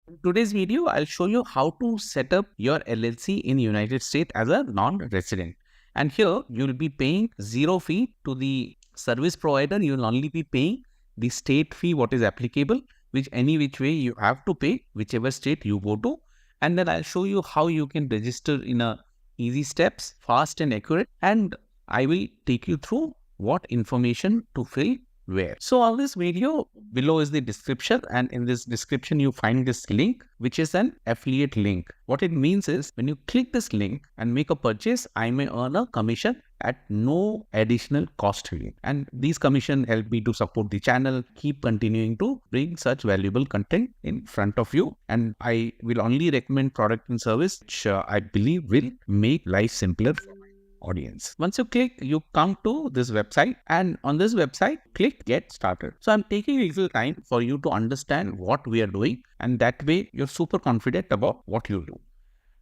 In today's video, I'll show you how to set up your LLC in United States as a non-resident. And here you'll be paying zero fee to the service provider. You'll only be paying the state fee, what is applicable, which which way you have to pay, whichever state you go to. And then I'll show you how you can register in a easy steps, fast and accurate. And I will take you through what information to fill where. So on this video, below is the description, and in this description you find this link, which is an affiliate link. What it means is when you click this link and make a purchase, I may earn a commission at no additional cost to you. And these commission help me to support the channel, keep continuing to bring such valuable content in front of you. And I will only recommend product and service which I believe will make life simpler audience. Once you click, you come to this website, and on this website click get started. So I'm taking a little time for you to understand what we are doing, and that way you're super confident about what you do.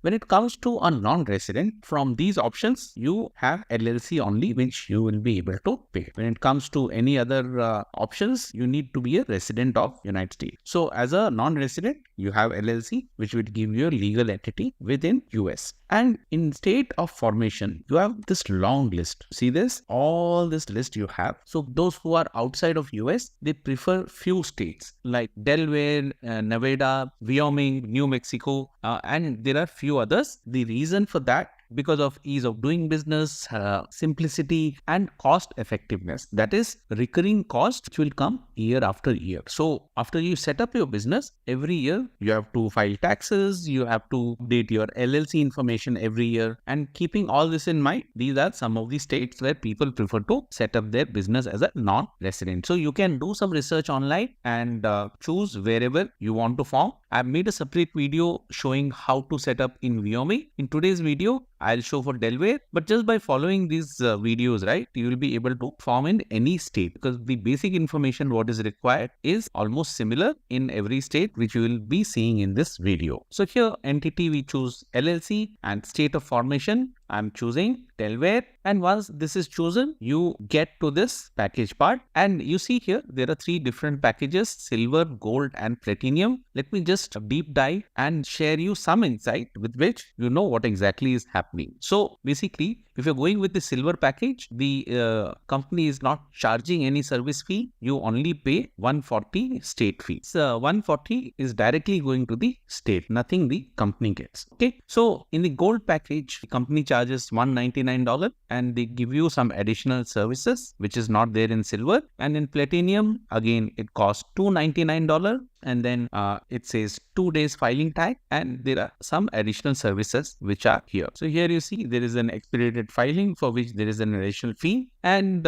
When it comes to a non-resident, from these options, you have LLC only, which you will be able to pay. When it comes to any other options, you need to be a resident of United States. So as a non-resident, you have LLC, which would give you a legal entity within US. And in state of formation, you have this long list. See this? All this list you have. So those who are outside of US, they prefer few states like Delaware, Nevada, Wyoming, New Mexico, and there are few others. The reason for that, because of ease of doing business, simplicity, and cost effectiveness. That is recurring cost which will come year after year. So after you set up your business, every year you have to file taxes, you have to update your LLC information every year. And keeping all this in mind, these are some of the states where people prefer to set up their business as a non-resident. So you can do some research online and choose wherever you want to form. I've made a separate video showing how to set up in Wyoming. In today's video, I'll show for Delaware, but just by following these videos, right, you will be able to form in any state, because the basic information what is required is almost similar in every state, which you will be seeing in this video. So here, entity, we choose LLC, and state of formation, I'm choosing Delaware. And once this is chosen, you get to this package part, and you see here there are three different packages: silver, gold, and platinum. Let me just deep dive and share you some insight with which you know what exactly is happening. So basically, if you're going with the silver package, the company is not charging any service fee. You only pay 140 state fee. So 140 is directly going to the state, nothing the company gets. Okay. So in the gold package, the company charges $199, and they give you some additional services which is not there in silver. And in platinum, again, it costs $299. And then it says 2 days filing time, and there are some additional services which are here. So here you see there is an expedited filing for which there is an additional fee, and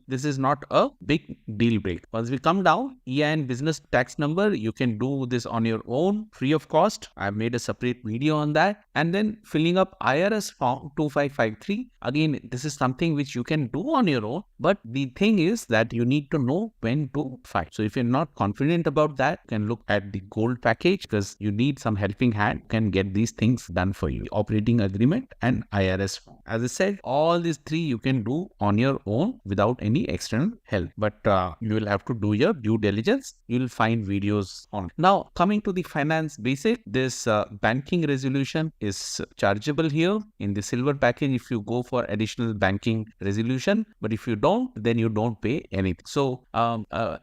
this is not a big deal break. Once we come down, EIN business tax number, you can do this on your own free of cost. I've made a separate video on that. And then filling up IRS form 2553. Again, this is something which you can do on your own, but the thing is that you need to know when to file. So if you're not confident about that, you can look at the gold package, because you need some helping hand who can get these things done for you: operating agreement and IRS form. As I said, all these three you can do on your own without any external help, but you will have to do your due diligence. You will find videos on. Now coming to the finance basic, this banking resolution is chargeable here in the silver package if you go for additional banking resolution, but if you don't, then you don't pay anything. So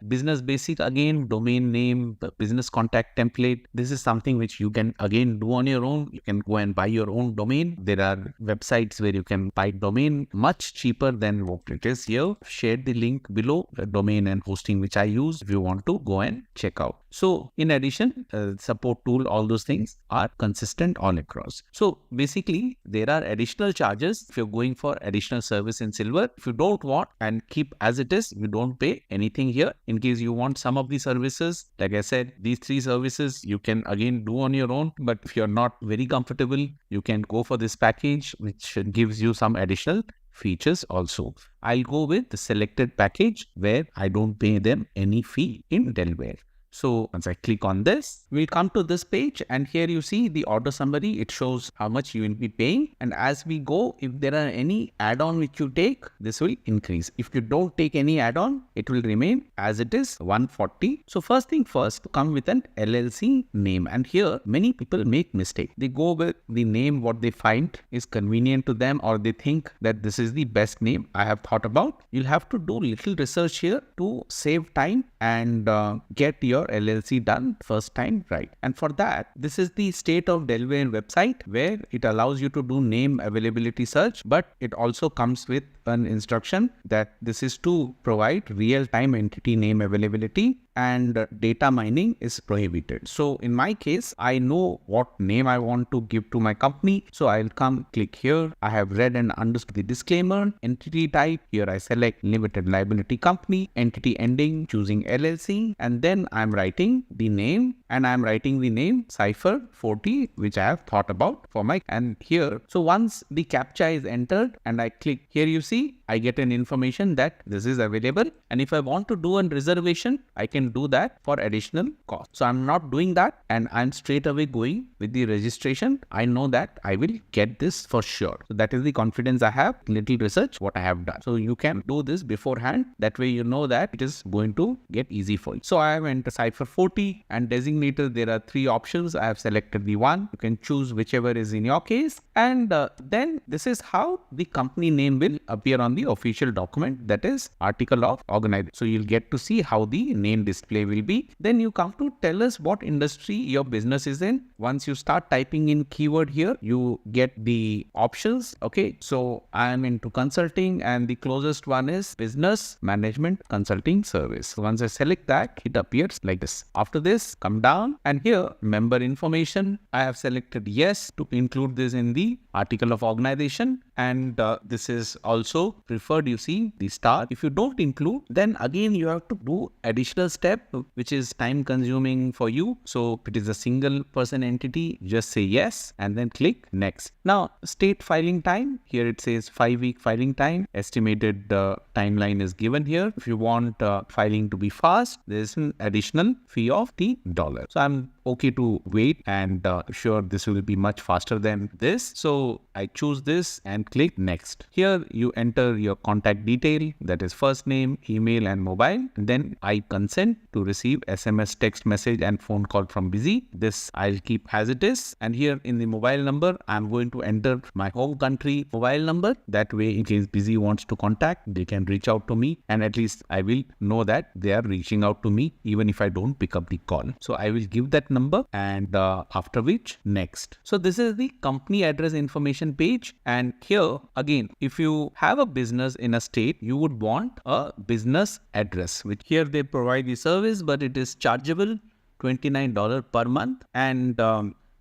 business basic, again, domain name, business contact template. This is something which you can again do on your own. You can go and buy your own domain. There are websites where you can buy domain much cheaper than what it is here. Share the link below, the domain and hosting which I use, if you want to go and check out. So in addition, support tool, all those things are consistent all across. So basically, there are additional charges if you're going for additional service in silver. If you don't want and keep as it is, you don't pay anything here. In case you want some of the services, like I said, these three services you can again do on your own. But if you're not very comfortable, you can go for this package, which gives you some additional features also. I'll go with the selected package where I don't pay them any fee in Delaware. So once I click on this, we'll come to this page, and here you see the order summary. It shows how much you will be paying. And as we go, if there are any add-on which you take, this will increase. If you don't take any add-on, it will remain as it is 140. So first thing first, to come with an LLC name. And here many people make mistake. They go with the name what they find is convenient to them, or they think that this is the best name I have thought about. You'll have to do little research here to save time and get your LLC done first time right. And for that, this is the state of Delaware website where it allows you to do name availability search, but it also comes with an instruction that this is to provide real-time entity name availability, and data mining is prohibited. So in my case, I know what name I want to give to my company. So I'll come click here. I have read and understood the disclaimer. Entity type, here I select limited liability company. Entity ending, choosing LLC, and then I'm writing the name, and I'm writing the name Cipher 40, which I have thought about for my, and here. So once the CAPTCHA is entered and I click here, you see I get an information that this is available. And if I want to do a reservation, I can do that for additional cost. So I'm not doing that, and I'm straight away going with the registration. I know that I will get this for sure. So that is the confidence I have. Little research what I have done. So you can do this beforehand. That way you know that it is going to get easy for you. So I have entered Cipher 40, and designator, there are 3 options. I have selected the one. You can choose whichever is in your case. And then this is how the company name will appear on the official document, that is article of organization. So you'll get to see how the name display will be. Then you come to tell us what industry your business is in. Once you start typing in keyword here, you get the options. Okay, so I am into consulting, and the closest one is business management consulting service. So once I select that, it appears like this. After this, come down, and here member information, I have selected yes to include this in the article of organization, and this is also preferred. You see the star. If you don't include, then again you have to do additional step which is time consuming for you. So if it is a single person entity, just say yes and then click next. Now state filing time, here it says 5-week filing time. Estimated timeline is given here. If you want filing to be fast, there is an additional fee of $. So I'm okay to wait, and sure this will be much faster than this. So I choose this and click next. Here you enter your contact detail, that is first name, email and mobile. And then I consent to receive SMS, text message and phone call from Bizee. This I'll keep as it is. And here in the mobile number, I'm going to enter my home country mobile number. That way, in case Bizee wants to contact, they can reach out to me, and at least I will know that they are reaching out to me even if I don't pick up the call. So I will give that number, and after which next. So this is the company address information page. And here again, if you have a business in a state, you would want a business address, which here they provide the service, but it is chargeable $29 per month, and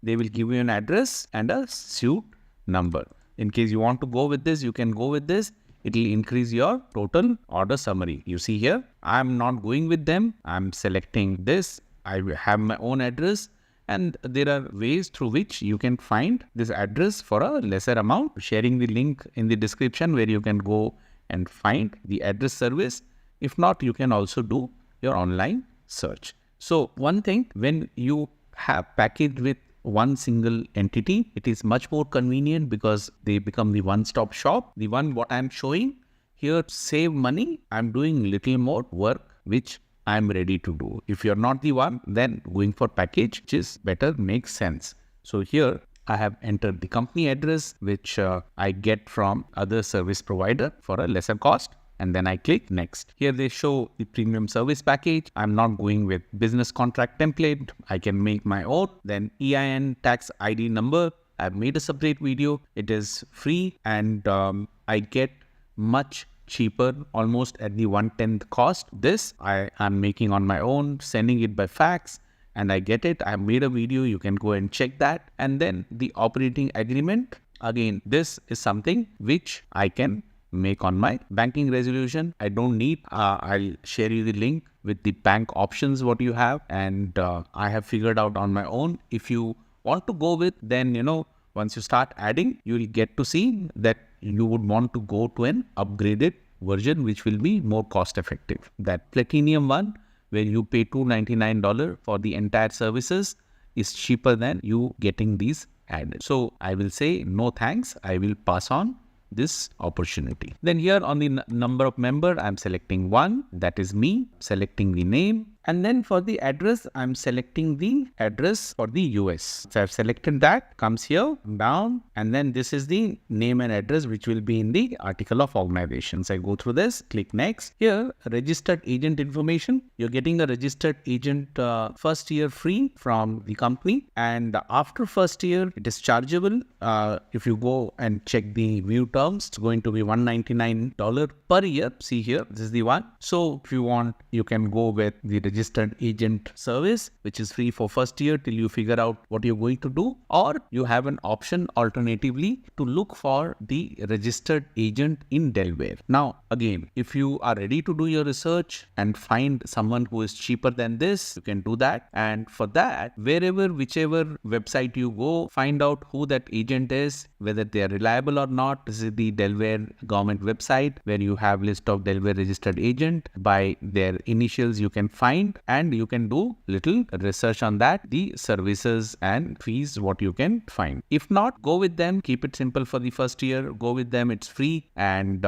they will give you an address and a suite number. In case you want to go with this, you can go with this. It will increase your total order summary. You see here, I'm not going with them. I'm selecting this. I have my own address, and there are ways through which you can find this address for a lesser amount. Sharing the link in the description where you can go and find the address service. If not, you can also do your online search. So one thing, when you have packaged with one single entity, it is much more convenient because they become the one-stop shop. The one what I'm showing here, save money, I'm doing little more work which I'm ready to do. If you're not the one, then going for package, which is better, makes sense. So here I have entered the company address, which I get from other service provider for a lesser cost. And then I click next. Here they show the premium service package. I'm not going with business contract template. I can make my own. Then EIN tax ID number. I've made a separate video. It is free, and I get much cheaper, almost at the 1/10 cost. This I am making on my own, sending it by fax, and I get it. I made a video. You can go and check that. And then the operating agreement. Again, this is something which I can make on my banking resolution. I don't need, I'll share you the link with the bank options what you have, and I have figured out on my own. If you want to go with, then once you start adding, you will get to see that you would want to go to an upgraded version which will be more cost effective. That platinum one where you pay $299 for the entire services is cheaper than you getting these added. So I will say no thanks. I will pass on this opportunity. Then here on the number of member, I'm selecting 1, that is me, selecting the name. And then for the address, I'm selecting the address for the US. So I've selected that, comes here, down, and then this is the name and address which will be in the article of organization. So I go through this, click next. Here, registered agent information. You're getting a registered agent first year free from the company. And after first year, it is chargeable. If you go and check the view terms, it's going to be $199 per year. See here, this is the one. So if you want, you can go with the registered agent service, which is free for first year till you figure out what you're going to do, or you have an option alternatively to look for the registered agent in Delaware. Now, again, if you are ready to do your research and find someone who is cheaper than this, you can do that. And for that, whichever website you go, find out who that agent is, whether they are reliable or not. This is the Delaware government website where you have list of Delaware registered agent. By their initials you can find, and you can do little research on that, the services and fees, what you can find. If not, go with them. Keep it simple for the first year. Go with them. It's free, and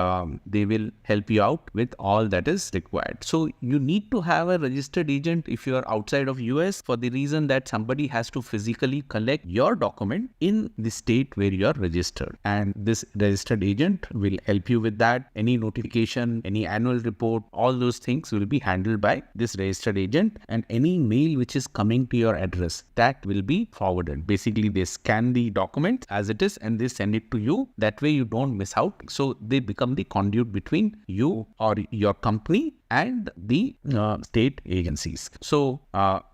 they will help you out with all that is required. So you need to have a registered agent if you are outside of US, for the reason that somebody has to physically collect your document in the state where you are registered, and this registered agent will help you with that. Any notification, any annual report, all those things will be handled by this registered agent, and any mail which is coming to your address, that will be forwarded. Basically, they scan the document as it is and they send it to you. That way you don't miss out. So they become the conduit between you or your company and the state agencies. So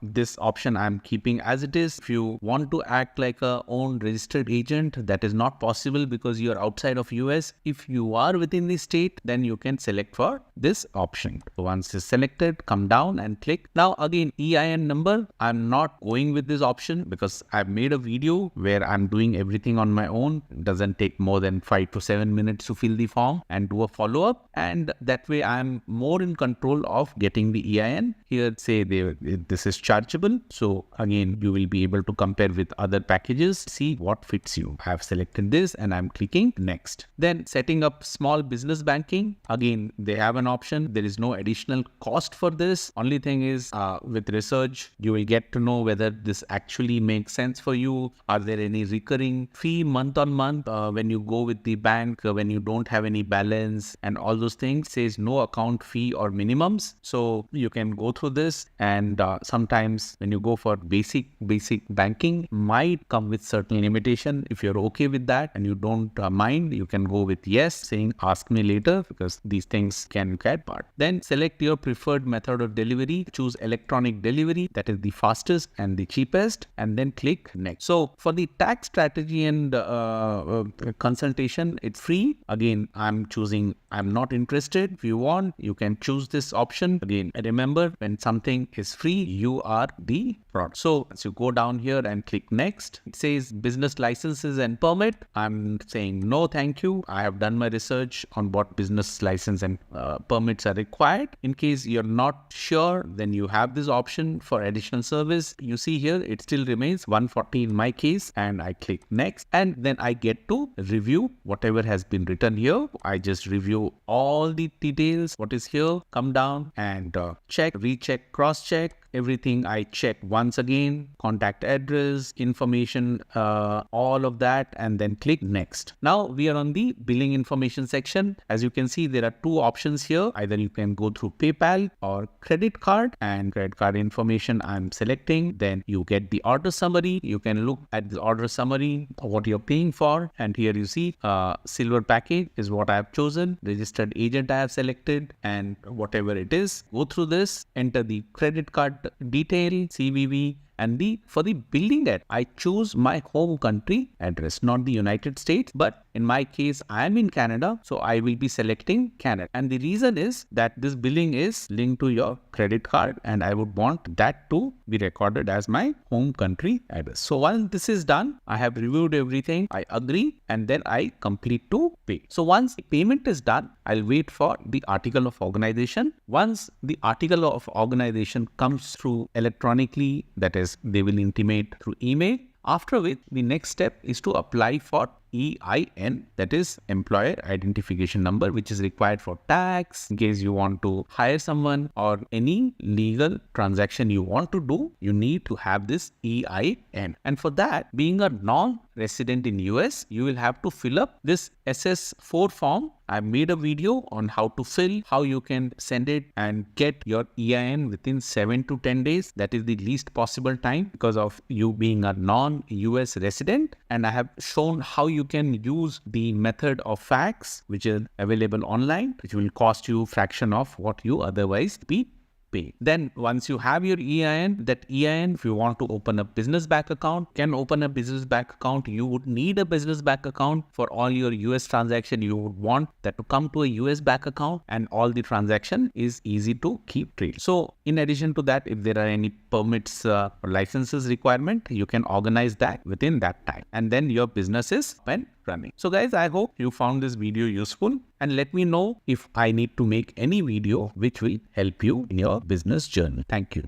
this option I'm keeping as it is. If you want to act like a own registered agent, that is not possible because you are outside of US. If you are within the state, then you can select for this option. So once it's selected, come down and click. Now again, EIN number, I'm not going with this option because I've made a video where I'm doing everything on my own. It doesn't take more than 5 to 7 minutes to fill the form and do a follow-up, and that way I'm more in control of getting the EIN. Here say this is chargeable, so again you will be able to compare with other packages, see what fits you. I have selected this and I'm clicking next. Then setting up small business banking, again they have an option. There is no additional cost for this. Only thing is with research you will get to know whether this actually makes sense for you. Are there any recurring fee month on month when you go with the bank, when you don't have any balance, and all those things. Says no account fee or minimums, so you can go through this. And sometimes when you go for basic banking, might come with certain limitation. If you're okay with that and you don't mind, you can go with yes, saying ask me later, because these things can get part. Then select your preferred method of delivery. Choose electronic delivery, that is the fastest and the cheapest, and then click next. So for the tax strategy and consultation, it's free. Again, I'm choosing I'm not interested. If you want, you can choose this option. Again, remember, when something is free, you are the product. So as you go down here and click next, it says business licenses and permit. I'm saying no thank you. I have done my research on what business license and permits are required. In case you're not sure, then you have this option for additional service. You see here it still remains $140 in my case, and I click next, and then I get to review whatever has been written here. I just review all the details what is here, come down and check, recheck, cross check everything. I check once again, contact address, information, all of that, and then click next. Now we are on the billing information section. As you can see, there are two options here. Either you can go through PayPal or credit card, and credit card information I'm selecting. Then you get the order summary. You can look at the order summary of what you're paying for, and here you see silver package is what I have chosen. Registered agent I have selected, and whatever it is, go through this, enter the credit card detail, CVV, And for the billing address, I choose my home country address, not the United States, but in my case, I am in Canada, so I will be selecting Canada. And the reason is that this billing is linked to your credit card, and I would want that to be recorded as my home country address. So once this is done, I have reviewed everything, I agree, and then I complete to pay. So once the payment is done, I'll wait for the article of organization. Once the article of organization comes through electronically, that is, they will intimate through email. After which, the next step is to apply for EIN, that is employer identification number, which is required for tax, in case you want to hire someone or any legal transaction you want to do, you need to have this EIN. And for that, being a non-resident in US, you will have to fill up this SS4 form. I made a video on how to fill, how you can send it and get your EIN within 7 to 10 days. That is the least possible time because of you being a non-US resident. And I have shown how you can use the method of fax, which is available online, which will cost you a fraction of what you otherwise be pay. Then once you have your EIN, that EIN, if you want to open a business bank account, can open a business bank account. You would need a business bank account for all your US transaction. You would want that to come to a US bank account, and all the transaction is easy to keep track. So in addition to that, if there are any permits or licenses requirement, you can organize that within that time, and then your business is up and running. So guys, I hope you found this video useful, and let me know if I need to make any video which will help you in your business journey. Thank you.